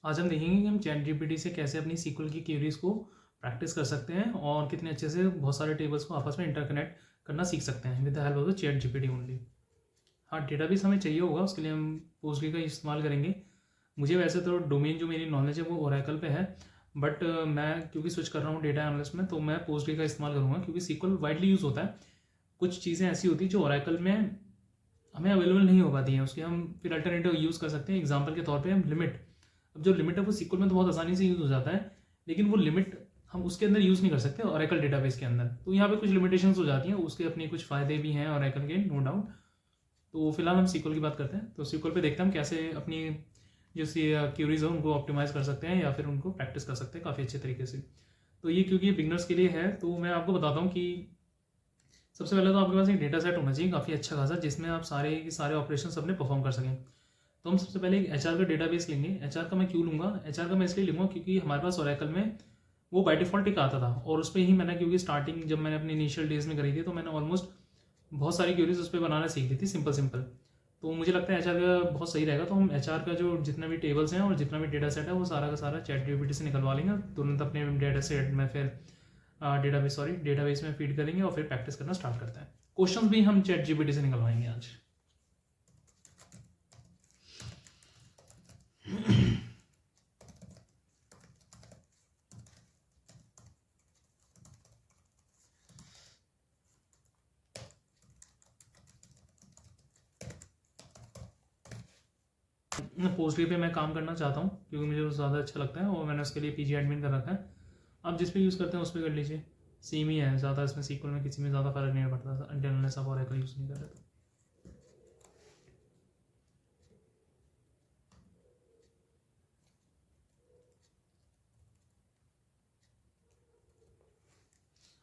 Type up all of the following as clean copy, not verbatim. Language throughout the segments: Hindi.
आज हम देखेंगे कि हम चैट जीपीटी से कैसे अपनी सीक्वल की क्वेरीज को प्रैक्टिस कर सकते हैं और कितने अच्छे से बहुत सारे टेबल्स को आपस में इंटरकनेक्ट करना सीख सकते हैं with the help of the chat GPT only. हाँ, डेटाबेस हमें चाहिए होगा, उसके लिए हम पोस्टग्री का इस्तेमाल करेंगे। मुझे वैसे तो डोमेन जो मेरी नॉलेज है वो ओरेकल पे है, बट मैं क्योंकि स्विच कर रहा हूँ डेटा एनालिस्ट में, तो मैं पोस्टग्री का इस्तेमाल करूँगा क्योंकि सीक्वल वाइडली यूज़ होता है। कुछ चीज़ें ऐसी होती हैं जो ओरेकल में हमें अवेलेबल नहीं हो पाती हैं, उसके हम फिर अल्टरनेटिव यूज़ कर सकते हैं। एग्जाम्पल के तौर पे हम लिमिट, अब जो लिमिट है वो सीक्वल में तो बहुत आसानी से यूज़ हो जाता है, लेकिन वो लिमिट हम उसके अंदर यूज़ नहीं कर सकते ओरेकल डेटाबेस के अंदर। तो यहाँ पे कुछ लिमिटेशंस हो जाती हैं, उसके अपने कुछ फ़ायदे भी हैं ओरेकल के, नो डाउट। तो फिलहाल हम सीक्वल की बात करते हैं। तो सीक्वल पे देखते हैं हम कैसे अपनी जो क्यूरीज हो उनको ऑप्टिमाइज़ कर सकते हैं या फिर उनको प्रैक्टिस कर सकते हैं काफ़ी अच्छे तरीके से। तो ये क्योंकि ये बिगनर्स के लिए है, तो मैं आपको बताता हूँ कि सबसे पहले तो आपके पास एक डेटा सेट होना चाहिए काफ़ी अच्छा खासा, जिसमें आप सारे के सारे ऑपरेशन अपने परफॉर्म कर सकें। तो हम सबसे पहले एक एचआर का डेटाबेस लेंगे। एचआर का मैं क्यों लूँगा, एचआर का मैं इसलिए लूँगा क्योंकि हमारे पास ओरेकल में वो बाय डिफ़ॉल्ट एक आता था, और उस पर ही मैंने, क्योंकि स्टार्टिंग जब मैंने अपनी इनिशियल डेज में करी थी, तो मैंने ऑलमोस्ट बहुत सारी क्यूरीज उस पर बनाना सीख ली थी, सिंपल सिंपल। तो मुझे लगता है एचआर का बहुत सही रहेगा। तो हम एचआर का जो जितना भी टेबल्स हैं और जितना भी डेटा सेट है वो सारा का सारा चैट जीपीटी से निकलवा लेंगे तुरंत अपने डेटा सेट में, फिर डेटाबेस में फीड करेंगे और फिर प्रैक्टिस करना स्टार्ट करते हैं। क्वेश्चन भी हम चैट जीपीटी से निकलवाएंगे आज। पोस्टग्री पे मैं काम करना चाहता हूँ क्योंकि मुझे ज़्यादा अच्छा लगता है और मैंने उसके लिए पीजी एडमिन कर रखा है। आप जिस पे यूज़ करते हैं उस पर कर लीजिए, सेम ही है, ज़्यादा इसमें सीक्वल में किसी में ज़्यादा फर्क नहीं पड़ता अनटिल आप ओरेकल यूज़ नहीं कर रहे।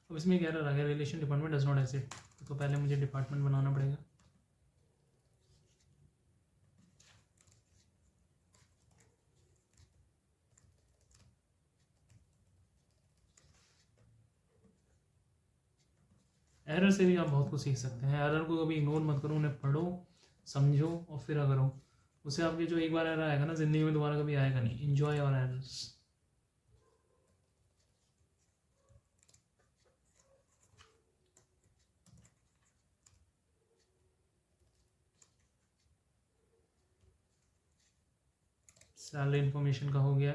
तो अब इसमें कह रहा है relation department does not exist, तो पहले मुझे डिपार्टमेंट बनाना पड़ेगा। एरर से भी आप बहुत कुछ सीख सकते हैं। एरर को कभी इग्नोर मत करो, उन्हें पढ़ो, समझो और फिर करो। उससे आपके जो एक बार एरर आएगा ना, जिंदगी में दोबारा कभी आएगा नहीं। Enjoy your errors. Salary information का हो गया,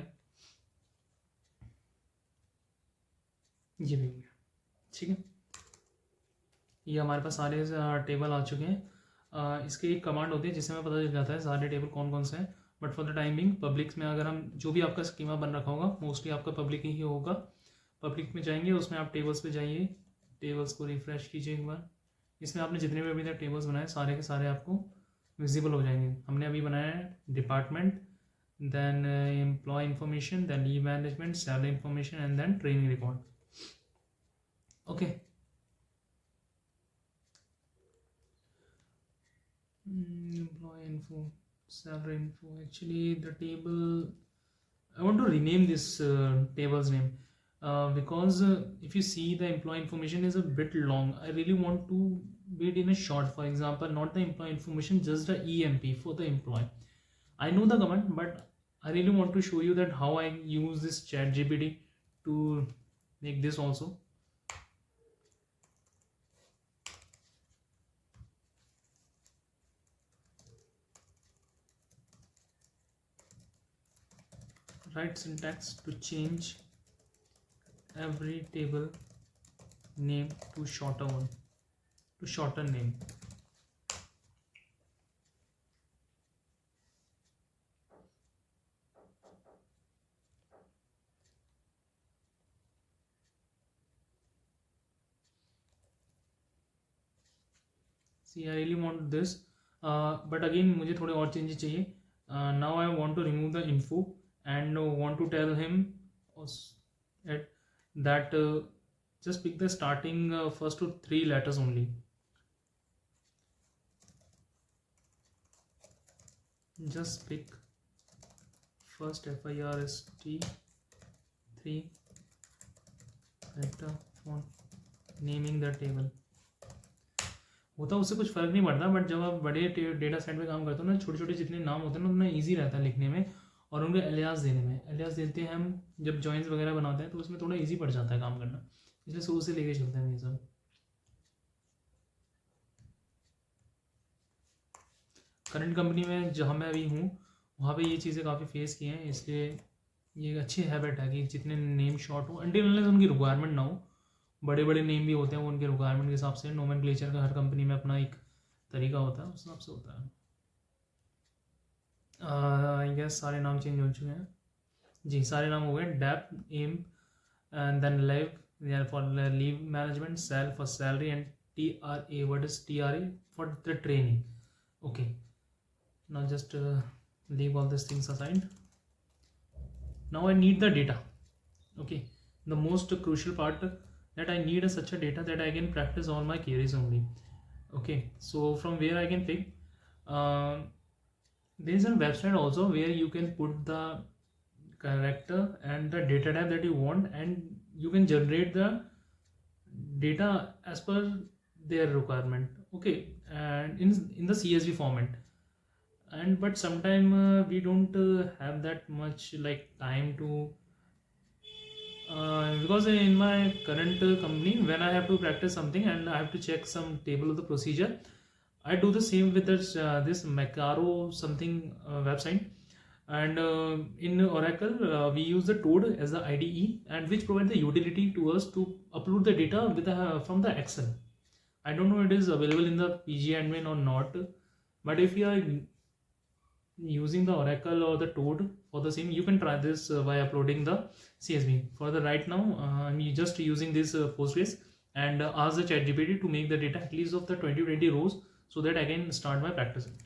ये भी हो गया, ठीक है। ये हमारे पास सारे टेबल आ चुके हैं। इसके एक कमांड होती है जिससे हमें पता चल जाता है सारे टेबल कौन कौन से हैं। But for the time being public में, अगर हम जो भी आपका स्कीमा बन रखा होगा मोस्टली आपका पब्लिक ही होगा। पब्लिक में जाएंगे, उसमें आप टेबल्स पे जाइए, टेबल्स को रिफ्रेश कीजिए एक बार। इसमें आपने जितने भी अभी तक टेबल्स बनाए सारे के सारे आपको विजिबल हो जाएंगे। हमने अभी बनाया है department, then employee information, then leave management, salary information and then training record. Okay, employee info, salary info. Actually the table, I want to rename this table's name because if you see the employee information is a bit long. I really want to be it in a short. For example, not the employee information, just the EMP for the employee. I know the command, but I really want to show you that how I use this chat GPT to make this also. Write syntax to change every table name to shorter one, to shorter name. See, I really want this, but again मुझे थोड़े और चेंजेस चाहिए. Now I want to remove the info and want to tell him that just pick the starting first to 3 letters only. Just pick first FIRST 3 letter font, naming the table. होता उससे कुछ फ़र्क नहीं पड़ता, बट जब आप बड़े डेटा सेट में काम करते हो ना, छोटे छोटे जितने नाम होते हैं ना, उतना ईजी रहता है लिखने में और उनके एलियास देने में, एलियास देते हैं हम जब जॉइंट्स वगैरह बनाते हैं तो उसमें थोड़ा ईजी पड़ जाता है काम करना, इसलिए शुरू से लेके चलते हैं ये सब। करंट कंपनी में जहाँ मैं अभी हूँ वहाँ पे ये चीज़ें काफ़ी फेस की हैं, इसलिए ये एक अच्छी हैबिट है कि जितने नेम शॉर्ट हो अनटिल अनलेस उनकी रिक्वायरमेंट ना हो। बड़े बड़े नेम भी होते हैं वो उनके रिक्वायरमेंट के हिसाब से, नोमेनक्लेचर का हर कंपनी में अपना एक तरीका होता है, उस हिसाब से होता है। आई गेस सारे नाम चेंज हो चुके हैं जी, सारे नाम हो गए। Dep, M and then leave for leave management, sal for salary and TRA, what is TRA for the training. Okay, now just leave all these things aside. Now I need the data. Okay, the most crucial part, that I need such a data that I can practice all my queries only. Okay, so from where I can pick, there is a website also where you can put the character and the data type that you want, and you can generate the data as per their requirement. Okay, and in the CSV format. And but sometime we don't have that much like time to because in my current company, when I have to practice something and I have to check some table of the procedure, I do the same with this Macaro something website. And in Oracle we use the Toad as the IDE, and which provide the utility to us to upload the data with from the Excel. I don't know it is available in the PG admin or not, but if you are using the Oracle or the Toad for the same, you can try this by uploading the CSV. For the right now, I'm just using this Postgres and ask the ChatGPT to make the data at least of the 20 rows so that I can start my practicing.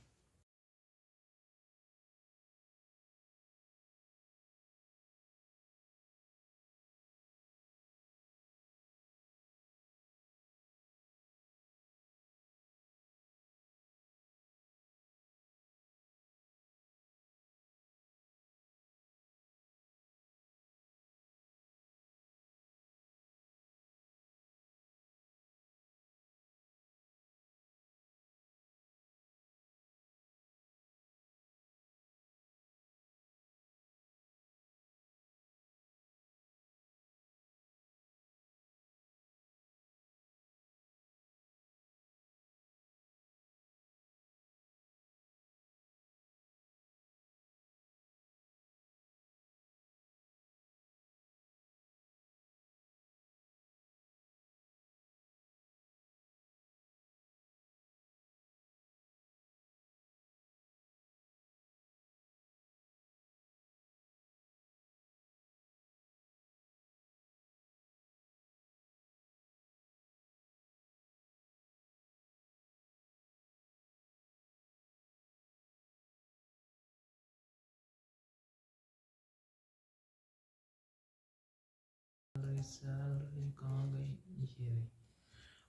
Salary कहाँ गई, ये रही।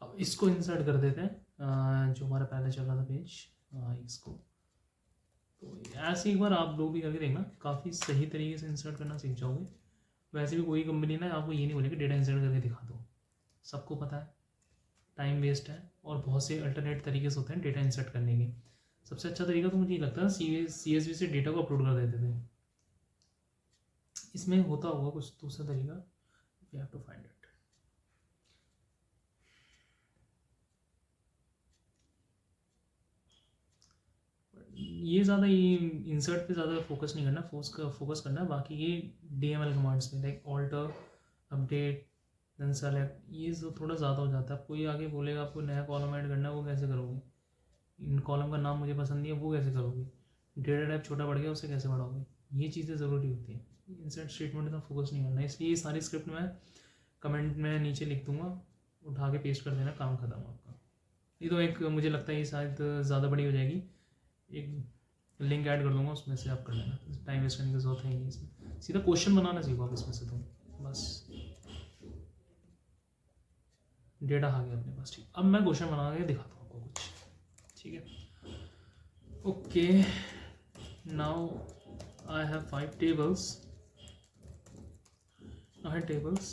अब इसको इंसर्ट कर देते हैं जो हमारा पहले चल रहा था पेज, इसको। तो ऐसे एक बार आप लोग भी करके देखना, काफ़ी सही तरीके से इंसर्ट करना सीख जाओगे। वैसे भी कोई कंपनी ना आपको ये नहीं बोलेगी डेटा इंसर्ट करके दिखा दो, सबको पता है टाइम वेस्ट है और बहुत से अल्टरनेट तरीके से होते हैं डेटा इंसर्ट करने के। सबसे अच्छा तरीका तो मुझे ये लगता है CSV से डेटा को अपलोड कर देते थे। इसमें होता होगा कुछ दूसरा तरीका, we have to find it. ये ज़्यादा ये इंसर्ट पे ज़्यादा फोकस नहीं करना, फोकस करना बाकी ये DML कमांड्स पे, like alter, update, then select, ये जो थोड़ा ज़्यादा हो जाता है। कोई आगे बोलेगा आपको नया कॉलम ऐड करना है, वो कैसे करोगे? इन कॉलम का नाम मुझे पसंद नहीं है, वो कैसे करोगे? डेटा टाइप छोटा बढ़ गया, उसे कैसे बढ़ाओगे? ये चीज़ें ज़रूरी होती है। इंसर्ट स्टेटमेंट में फोकस नहीं करना, इसलिए ये सारी स्क्रिप्ट मैं कमेंट में नीचे लिख दूंगा, उठा के पेस्ट कर देना, काम खत्म आपका। ये तो एक मुझे लगता है ये शायद ज़्यादा बड़ी हो जाएगी, एक लिंक ऐड कर दूंगा, उसमें से आप कर लेना, टाइम वेस्ट करने की जरूरत है नहीं इसमें। सीधा क्वेश्चन बनाना सीखो आप इसमें से, तुम बस डेटा आ गया अपने पास। ठीक, अब मैं क्वेश्चन बना के दिखाता हूँ आपको कुछ, ठीक है? Okay, now I have 5 tables. I have tables.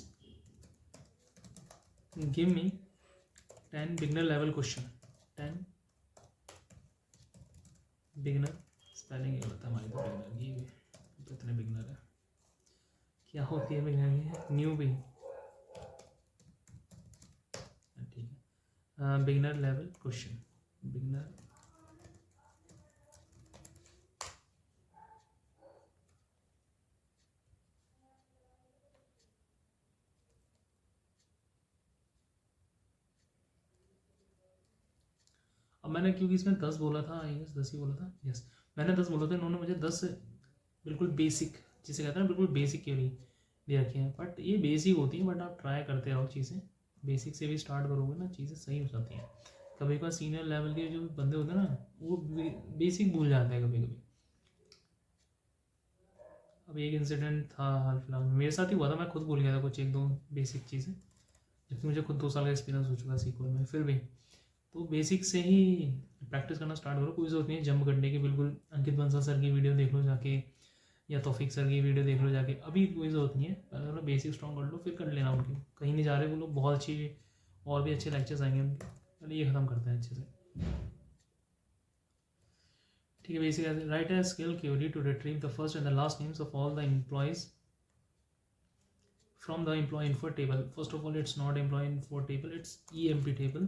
Give me 10 beginner level question. 10 beginner, spelling ये होता है हमारी, तो beginner की कितने बिगनर है, क्या होती है बिगनर की, न्यू भी, ठीक है। बिगनर लेवल क्वेश्चन, बिगनर अब मैंने क्योंकि इसमें 10 बोला था, यस 10 ही बोला था, यस मैंने 10 बोला था, इन्होंने मुझे 10 बिल्कुल बेसिक, जिसे कहते हैं ना बिल्कुल बेसिक क्वेरी दे रखी है, बट ये बेसिक होती है, बट आप ट्राई करते रहो चीज़ें, बेसिक से भी स्टार्ट करोगे ना चीज़ें सही हो जाती हैं। कभी कभी सीनियर लेवल के जो बंदे होते हैं ना वो बेसिक भूल जाते हैं कभी कभी। अब एक इंसिडेंट था हाल फिलहाल मेरे साथ ही हुआ था, मैं खुद भूल गया था कुछ एक दो बेसिक चीज़ें, जबकि मुझे खुद 2 साल का एक्सपीरियंस हो चुका है सीक्वल में, फिर भी तो बेसिक से ही प्रैक्टिस करना स्टार्ट करो, कोई ज़रूरत नहीं है जंप करने की, बिल्कुल अंकित बंसल सर की वीडियो देख लो जाके, या तौफीक सर की वीडियो देख लो जाके, अभी कोई ज़रूरत नहीं है, पहले थोड़ा बेसिक स्ट्रॉन्ग कर लो, फिर कर लेना उनकी, कहीं नहीं जा रहे वो लोग, बहुत अच्छी और भी अच्छे लेक्चर्स आएंगे उनके, पहले ये ख़त्म करते हैं अच्छे से, ठीक है। Basic write a SQL query to retrieve the first and the last names of all the employees from the employee info table. First of all, it's not employee info table, it's EMP table,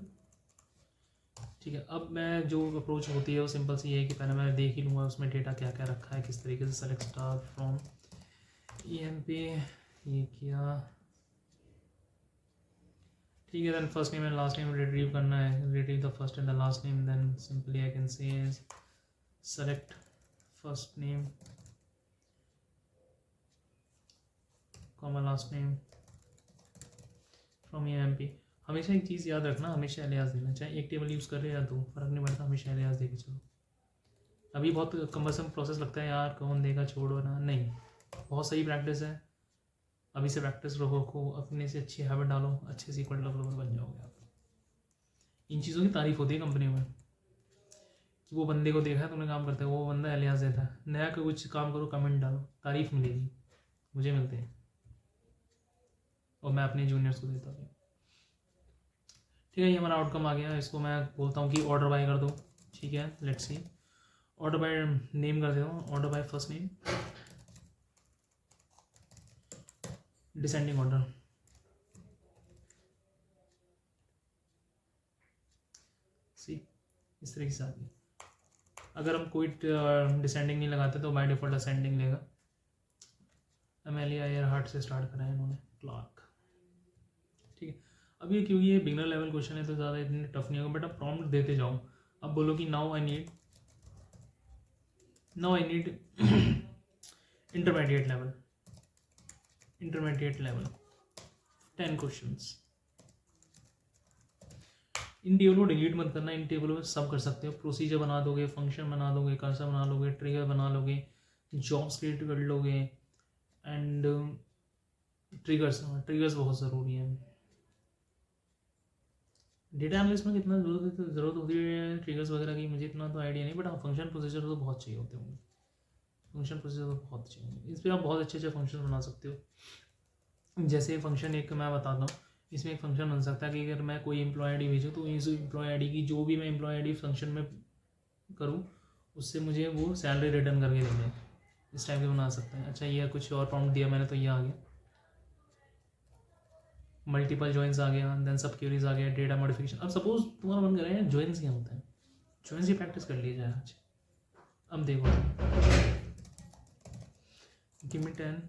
ठीक है। अब मैं जो अप्रोच होती है वो सिंपल सी है कि पहले मैं देख ही लूँगा उसमें डेटा क्या क्या रखा है, किस तरीके से सेलेक्ट स्टार फ्रॉम EMP, ये किया, ठीक है। Then first name and last name retrieve करना है, retrieve the first and the last name, then simply I can say select first name comma last name from EMP। हमेशा एक चीज़ याद रखना, हमेशा एलियास देना, चाहे एक टेबल यूज़ कर रहे या दो, फर्क नहीं पड़ता, हमेशा एलियास दे के चलो। अभी बहुत कम्बरसम प्रोसेस लगता है यार, कौन देगा, छोड़ो ना, नहीं, बहुत सही प्रैक्टिस है, अभी से प्रैक्टिस रखो, अपने से अच्छी हैबिट डालो, अच्छे सीक्वेंस डेवलपर बन जाओगे आप। इन चीज़ों की तारीफ होती है कंपनी में कि वो बंदे को देखा है तुमने काम करते हैं, वो बंदा एलियास देता है, नया कुछ काम करो कमेंट डालो, तारीफ मिलेगी, मुझे मिलते हैं और मैं अपने जूनियर्स को देता हूँ, ठीक है। ये हमारा आउटकम आ गया, इसको मैं बोलता हूँ कि ऑर्डर बाय कर दो, ठीक है। Let's see, order by name कर देता हूँ, order by first name, descending order, see इस तरीके से आ गई। अगर हम कोई डिसेंडिंग नहीं लगाते तो बाय डिफॉल्ट असेंडिंग लेगा। एमेलिया एयरहार्ट से स्टार्ट करा है इन्होंने, क्लार्क, ठीक है। अब ये क्योंकि ये बिगनर लेवल क्वेश्चन है तो ज़्यादा इतने टफ नहीं होगा, बट आप प्रॉम्प्ट देते जाओ। अब बोलो कि now I need intermediate level 10 questions. In table को डिलीट मत करना, इन टेबलों में सब कर सकते हो, प्रोसीजर बना दोगे, फंक्शन बना दोगे, कर्सर बना लोगे, ट्रिगर बना लोगे, जॉब्स क्रिएट कर लोगे, एंड ट्रिगर्स बहुत ज़रूरी है। डेटा एनालिस्ट में कितना ज़रूरत होती है ट्रिगर्स वगैरह की, मुझे इतना तो आइडिया नहीं, बट हाँ फंक्शन प्रोसीजर तो बहुत चाहिए होते होंगे, फंक्शन प्रोसीजर तो बहुत चाहिए होंगे, इस पर आप बहुत अच्छे अच्छे फंक्शन बना सकते हो। जैसे फंक्शन एक मैं बताता हूँ, इसमें एक फंक्शन बन सकता है कि अगर मैं कोई एम्प्लॉय आई डी भेजूँ तो इस एम्प्लॉय आई डी की जो भी मैं एम्प्लॉय आई डी फंक्शन में करूँ उससे मुझे वो सैलरी रिटर्न करके दे दें, इस टाइप के बना सकते हैं। अच्छा ये कुछ और प्रॉम्प्ट दिया मैंने तो ये आ गया, मल्टीपल जॉइंस आ गया, देन सब क्यूरीज आ गया, डेटा मॉडिफिकेशन। अब सपोज तुम्हारा मन कर रहा है जॉइंस क्या होता है, जॉइंस की प्रैक्टिस कर ली जाए आज। अब देखो, गिव मी 10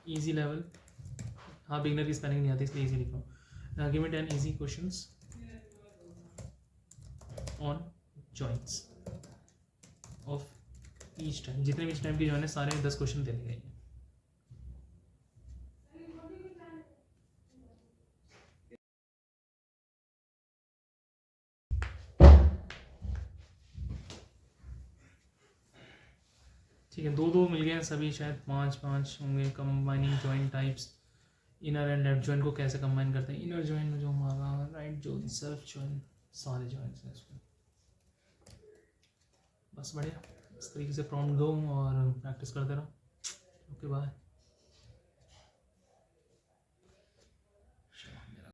इजी लेवल, हाँ बिगनर की स्पेलिंग नहीं आती इसलिए इजी लिख रहा हूँ, give me 10 easy questions on joints of each time, जितने भी टाइम की जॉइन है सारे 10 क्वेश्चन दे गए। ठीक है, 2 मिल गए हैं सभी, शायद 5 होंगे। Combining join types, inner and left join को कैसे कंबाइन करते हैं, इनर जॉइन में जो हमारा राइट जॉइन, सेल्फ जॉइन, सारे जॉइंट्स हैं इसमें। बस बढ़िया, इस तरीके से प्रॉम्प्ट दो और प्रैक्टिस करते रहो। Okay bye.